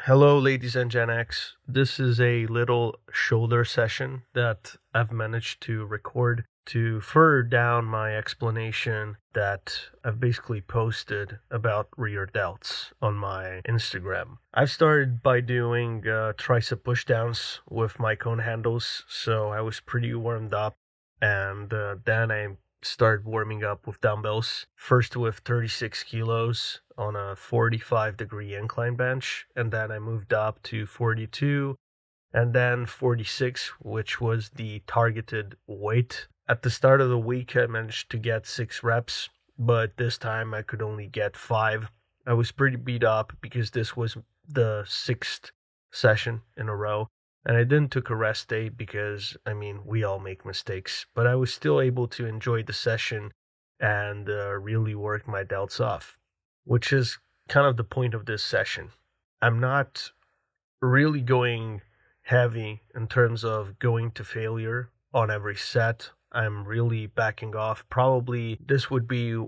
Hello, ladies and Gen X. This is a little shoulder session that I've managed to record to further down my explanation that I've basically posted about rear delts on my Instagram. I've started by doing tricep pushdowns with my cone handles, so I was pretty warmed up, and then I started warming up with dumbbells, first with 36 kilos on a 45-degree incline bench, and then I moved up to 42, and then 46, which was the targeted weight. At the start of the week, I managed to get 6 reps, but this time I could only get 5. I was pretty beat up because this was the 6th session in a row. And I didn't take a rest day because, we all make mistakes. But I was still able to enjoy the session and really work my delts off, which is kind of the point of this session. I'm not really going heavy in terms of going to failure on every set. I'm really backing off. Probably this would be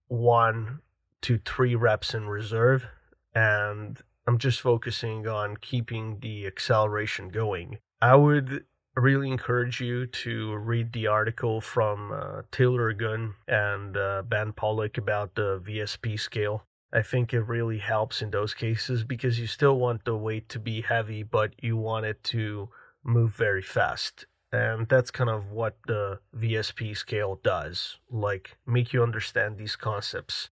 1 to 3 reps in reserve, and I'm just focusing on keeping the acceleration going. I would really encourage you to read the article from Taylor Gunn and Ben Pollock about the VSP scale. I think it really helps in those cases because you still want the weight to be heavy, but you want it to move very fast. And that's kind of what the VSP scale does, like make you understand these concepts.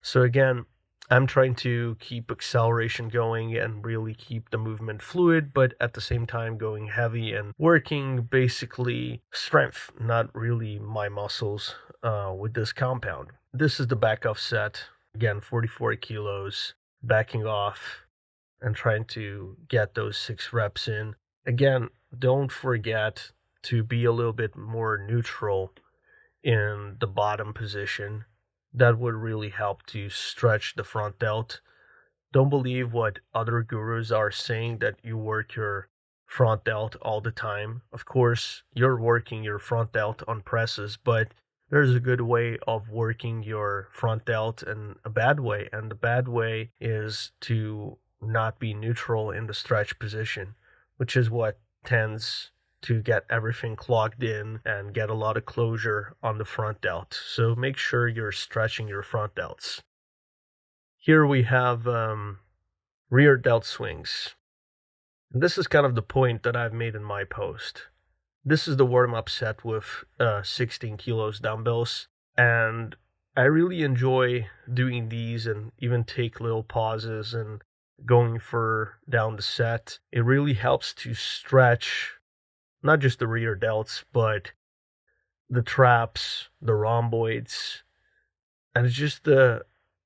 So again, I'm trying to keep acceleration going and really keep the movement fluid, but at the same time going heavy and working basically strength, not really my muscles with this compound. This is the back off set. Again, 44 kilos, backing off and trying to get those 6 reps in. Again, don't forget to be a little bit more neutral in the bottom position. That would really help to stretch the front delt. Don't believe what other gurus are saying that you work your front delt all the time. Of course, you're working your front delt on presses, but there's a good way of working your front delt and a bad way. And the bad way is to not be neutral in the stretch position, which is what tends to get everything clogged in and get a lot of closure on the front delt. So make sure you're stretching your front delts. Here we have rear delt swings. And this is kind of the point that I've made in my post. This is the warm-up set with 16 kilos dumbbells, and I really enjoy doing these and even take little pauses and going further down the set. It really helps to stretch not just the rear delts, but the traps, the rhomboids, and it's just an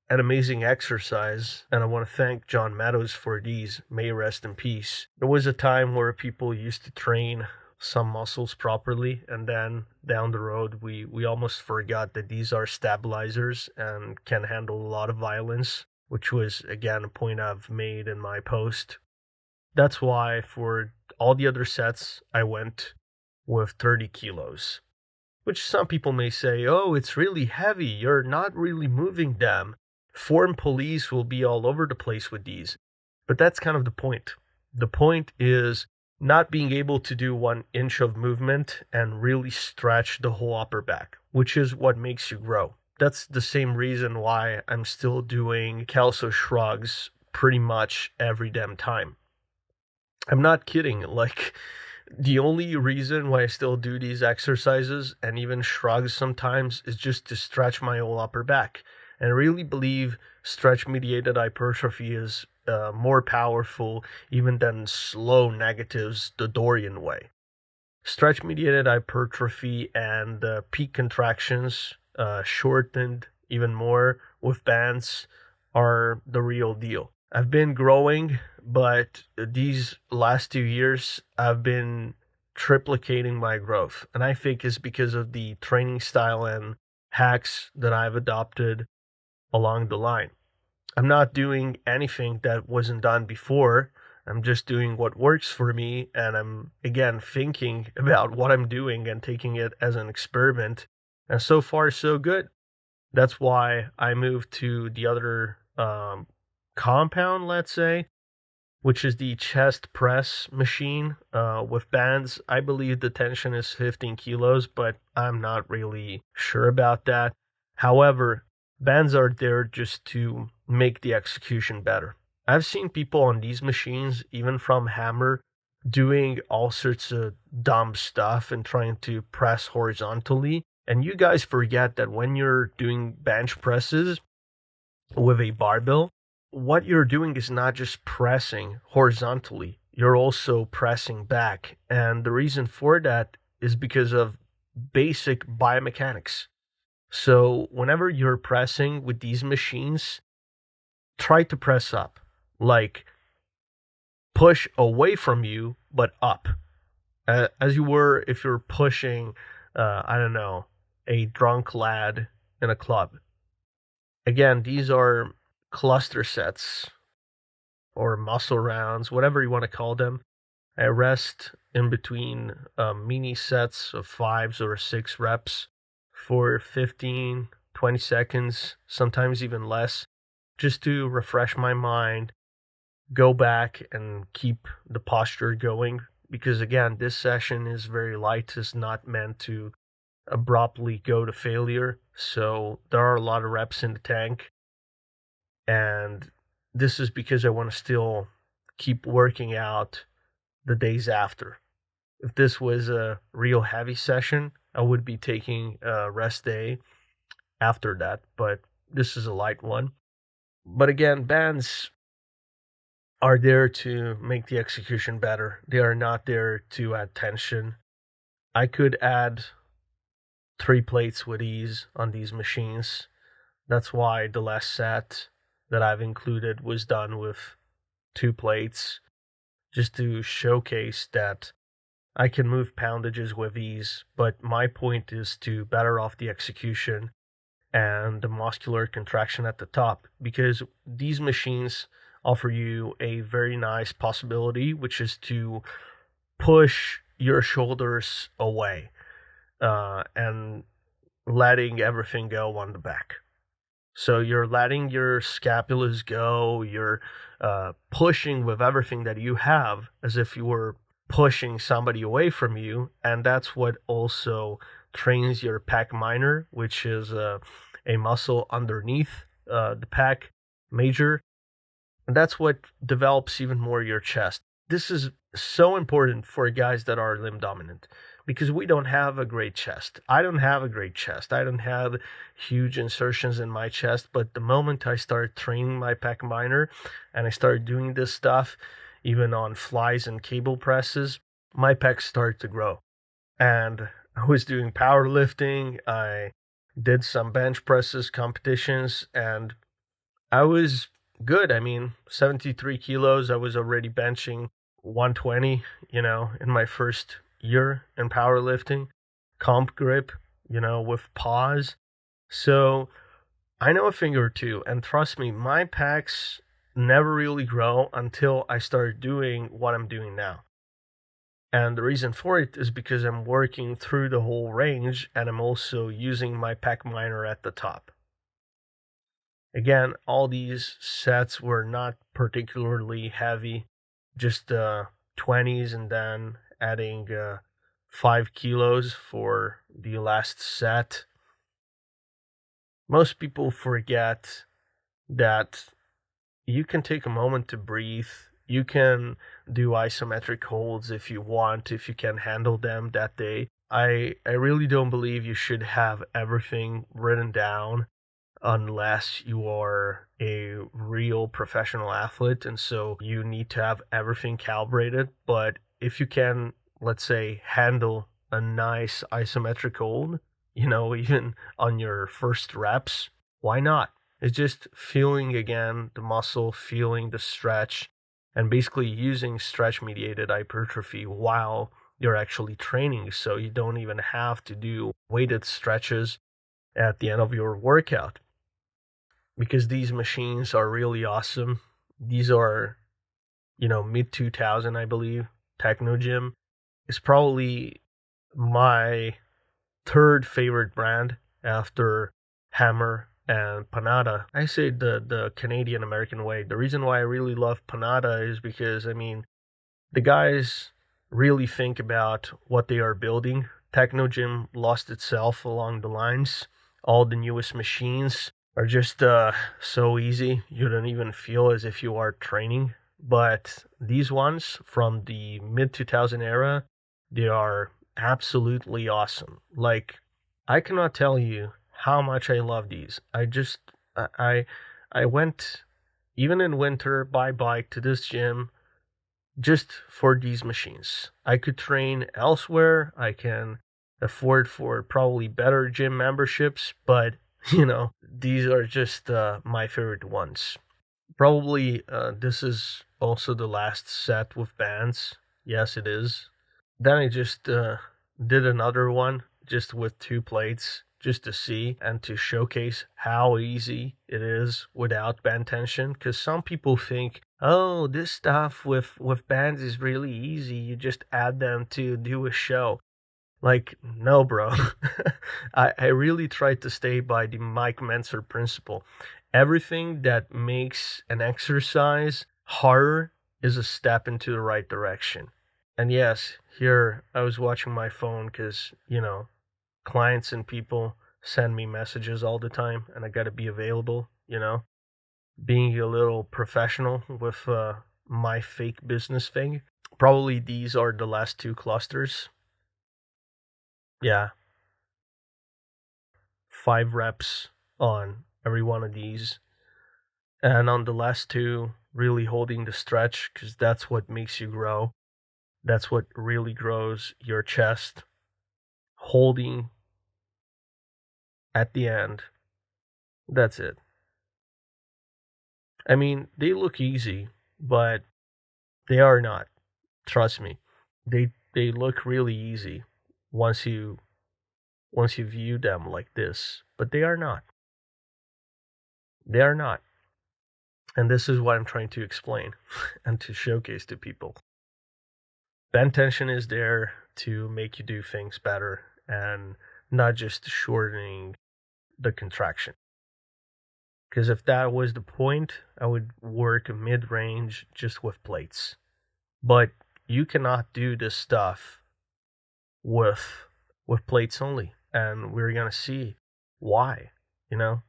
amazing exercise. And I want to thank John Meadows for these. May he rest in peace. There was a time where people used to train some muscles properly, and then down the road we almost forgot that these are stabilizers and can handle a lot of violence, which was again a point I've made in my post. That's why for all the other sets I went with 30 kilos, which some people may say, oh, it's really heavy, you're not really moving them, form police will be all over the place with these. But that's kind of the point. The point is not being able to do 1 inch of movement and really stretch the whole upper back, which is what makes you grow. That's the same reason why I'm still doing calso shrugs pretty much every damn time. I'm not kidding. Like, the only reason why I still do these exercises and even shrugs sometimes is just to stretch my whole upper back. And I really believe stretch-mediated hypertrophy is more powerful even than slow negatives the Dorian way. Stretch-mediated hypertrophy and peak contractions, shortened even more with bands, are the real deal. I've been growing, but these last 2 years I've been triplicating my growth. And I think it's because of the training style and hacks that I've adopted along the line. I'm not doing anything that wasn't done before. I'm just doing what works for me, and I'm again thinking about what I'm doing and taking it as an experiment. And so far, so good. That's why I moved to the other compound, let's say, which is the chest press machine. With bands, I believe the tension is 15 kilos, but I'm not really sure about that. However, bands are there just to make the execution better. I've seen people on these machines, even from Hammer, doing all sorts of dumb stuff and trying to press horizontally. And you guys forget that when you're doing bench presses with a barbell, what you're doing is not just pressing horizontally, you're also pressing back. And the reason for that is because of basic biomechanics. So, whenever you're pressing with these machines, try to press up. Like, push away from you, but up. As you were if you're pushing, I don't know, a drunk lad in a club. Again, these are cluster sets or muscle rounds, whatever you want to call them. I rest in between mini sets of 5 or 6 reps for 15, 20 seconds, sometimes even less, just to refresh my mind, go back and keep the posture going. Because again, this session is very light, it's not meant to abruptly go to failure. So there are a lot of reps in the tank. And this is because I want to still keep working out the days after. If this was a real heavy session, I would be taking a rest day after that, but this is a light one. But again, bands are there to make the execution better. They are not there to add tension. I could add 3 plates with ease on these machines. That's why the last set that I've included was done with 2 plates, just to showcase that I can move poundages with ease, but my point is to better off the execution and the muscular contraction at the top, because these machines offer you a very nice possibility, which is to push your shoulders away and letting everything go on the back. So you're letting your scapulas go, you're pushing with everything that you have as if you were pushing somebody away from you. And that's what also trains your pec minor, which is a muscle underneath the pec major. And that's what develops even more your chest. This is so important for guys that are limb dominant, because we don't have a great chest. I don't have a great chest. I don't have huge insertions in my chest. But the moment I started training my pec minor and I started doing this stuff, even on flies and cable presses, my pecs started to grow. And I was doing powerlifting. I did some bench presses competitions, and I was good. I mean, 73 kilos. I was already benching 120, in my first year in powerlifting. Comp grip, with pause. So I know a thing or two. And trust me, my pecs never really grow until I start doing what I'm doing now. And the reason for it is because I'm working through the whole range, and I'm also using my pec minor at the top. Again, all these sets were not particularly heavy, just 20s, and then adding 5 kilos for the last set. Most people forget that you can take a moment to breathe. You can do isometric holds if you want, if you can handle them that day. I really don't believe you should have everything written down unless you are a real professional athlete, and so you need to have everything calibrated. But if you can, let's say, handle a nice isometric hold, even on your first reps, why not? It's just feeling again the muscle, feeling the stretch, and basically using stretch mediated hypertrophy while you're actually training, so you don't even have to do weighted stretches at the end of your workout. Because these machines are really awesome. These are, mid 2000, I believe. Techno Gym is probably my third favorite brand after Hammer and Panada. I say the Canadian American way. The reason why I really love Panada is because, I mean, the guys really think about what they are building. Technogym lost itself along the lines. All the newest machines are just so easy. You don't even feel as if you are training. But these ones from the mid 2000 era, they are absolutely awesome. Like, I cannot tell you how much I love these. I I went even in winter by bike to this gym just for these machines. I could train elsewhere. I can afford for probably better gym memberships, but these are just my favorite ones. Probably this is also the last set with bands. Yes, it is. Then I just did another one just with two plates just to see and to showcase how easy it is without band tension. Because some people think, oh, this stuff with bands is really easy. You just add them to do a show. Like, no, bro. I really tried to stay by the Mike Menser principle. Everything that makes an exercise harder is a step into the right direction. And yes, here I was watching my phone because, clients and people send me messages all the time and I got to be available, being a little professional with my fake business thing. Probably these are the last two clusters. Yeah, 5 reps on every one of these. And on the last two, really holding the stretch because that's what makes you grow. That's what really grows your chest. Holding at the end. That's it. I mean, they look easy, but they are not. Trust me. They look really easy once you view them like this, but they are not. They are not. And this is what I'm trying to explain and to showcase to people. Band tension is there to make you do things better and not just shortening the contraction. Because if that was the point, I would work mid range just with plates. But you cannot do this stuff with plates only, and we're gonna see why.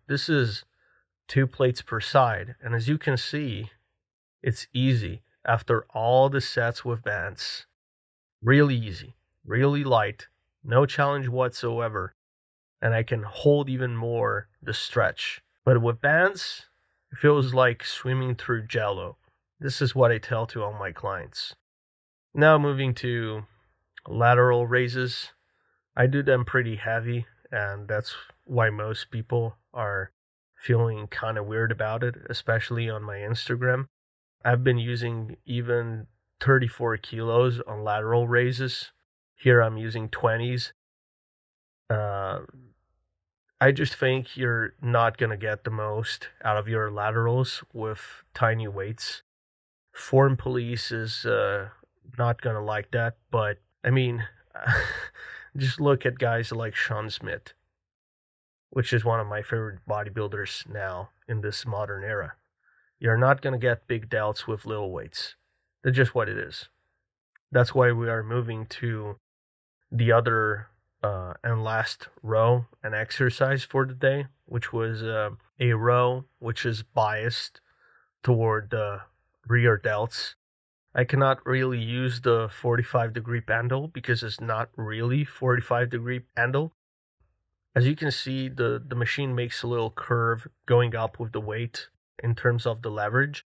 This is 2 plates per side, and as you can see, it's easy after all the sets with bands. Really easy, really light, no challenge whatsoever, and I can hold even more the stretch. But with bands, it feels like swimming through jello. This is what I tell to all my clients. Now moving to lateral raises. I do them pretty heavy, and that's why most people are feeling kind of weird about it, especially on my Instagram. I've been using even 34 kilos on lateral raises. Here I'm using 20s. Uh, I just think you're not going to get the most out of your laterals with tiny weights. Form police is not going to like that, but I mean, just look at guys like Sean Smith, which is one of my favorite bodybuilders now in this modern era. You're not going to get big delts with little weights. That's just what it is. That's why we are moving to the other and last row and exercise for the day, which was a row which is biased toward the rear delts. I cannot really use the 45-degree pendle because it's not really 45-degree pendle. As you can see, the machine makes a little curve going up with the weight in terms of the leverage.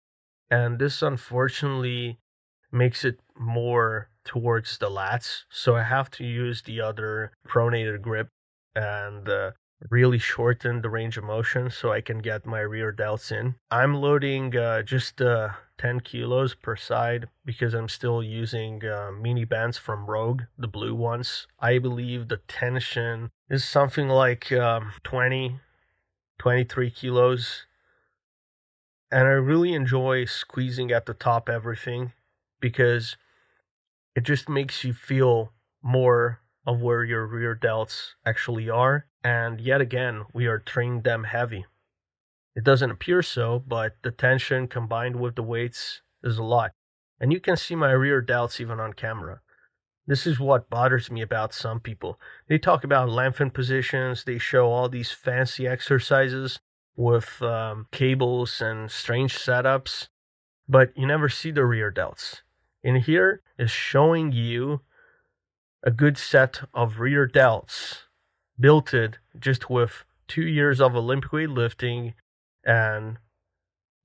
And this unfortunately makes it more towards the lats. So I have to use the other pronated grip and really shorten the range of motion so I can get my rear delts in. I'm loading just 10 kilos per side because I'm still using mini bands from Rogue, the blue ones. I believe the tension is something like 20, 23 kilos. And I really enjoy squeezing at the top everything because it just makes you feel more of where your rear delts actually are. And yet again, we are training them heavy. It doesn't appear so, but the tension combined with the weights is a lot. And you can see my rear delts even on camera. This is what bothers me about some people. They talk about lengthened positions, they show all these fancy exercises with cables and strange setups, but you never see the rear delts. In here is showing you a good set of rear delts built it just with 2 years of Olympic weightlifting and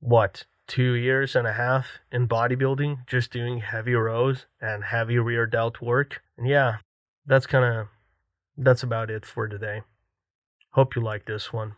what, 2 years and a half in bodybuilding, just doing heavy rows and heavy rear delt work. And yeah, that's about it for today. Hope you like this one.